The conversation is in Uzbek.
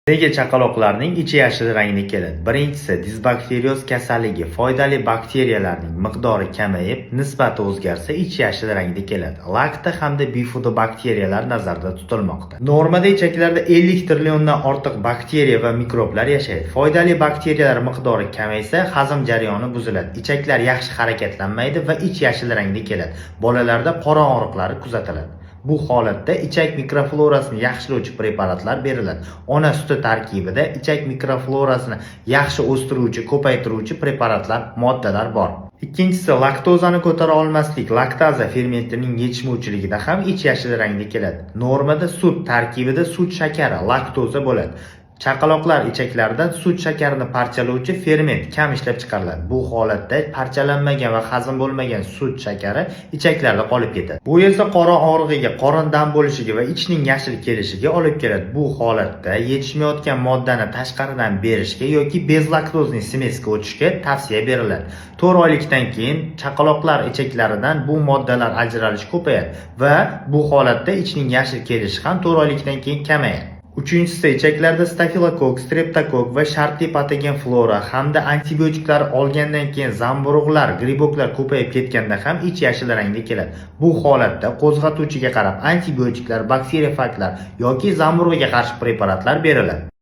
Nega chaqaloqlarning ichi yashil rangda keladi? Birinchisi, disbakterioz kasalligi. Foydali bakteriyalarning miqdori kamayib, nisbati o'zgarsa, ich yashil rangda keladi. Lakta hamda bifidobakteriyalar nazarda tutilmoqda. Normada ichaklarda 50 trilliondan ortiq bakteriya va mikroblar yashaydi. Foydali bakteriyalar miqdori kamaysa, hazm jarayoni buziladi. Ichaklar yaxshi harakatlanmaydi va ich yashil rangda keladi. Bolalarda qorin og'riqlari kuzatiladi. Bu holatda ichak mikroflorasini yaxshilovchi preparatlar beriladi. Ona suti tarkibida ichak mikroflorasini yaxshi o'stiruvchi, ko'paytiruvchi preparatlar, moddalar bor. Ikkinchisi, laktozani ko'tara olmaslik. Laktaza fermentining yetishmovchiligida ham ich yashil rangda keladi. Normada sut tarkibida sut shakari, laktoza bo'ladi. Chaqaloqlar ichaklaridan sut shakarini parchalovchi ferment kam ishlab chiqariladi. Bu holatda parchalanmagan va hazm bo'lmagan sut shakari ichaklarda qolib ketadi. Bu esa qorin og'rig'iga, qorin dam bo'lishiga va ichning yashil kelishiga olib keladi. Bu holatda yetishmayotgan moddani tashqaridan berishga yoki bezlaktozli smesga o'tishga tavsiya beriladi. 4 oylikdan keyin chaqaloqlar ichaklaridan bu moddalar ajralishi ko'payadi va bu holatda ichning yashil kelishi ham 4 oylikdan keyin kamayadi. Uchinchisi, ichaklarda stafilokok, streptokok va shartli patogen flora hamda antibiotiklar olgandan keyin zamburug'lar, griboklar ko'payib ketganda ham ich yashil rangda keladi. Bu holatda qo'zg'atuvchiga qarab antibiotiklar, bakteriofaglar yoki zamburug'ga qarshi preparatlar beriladi.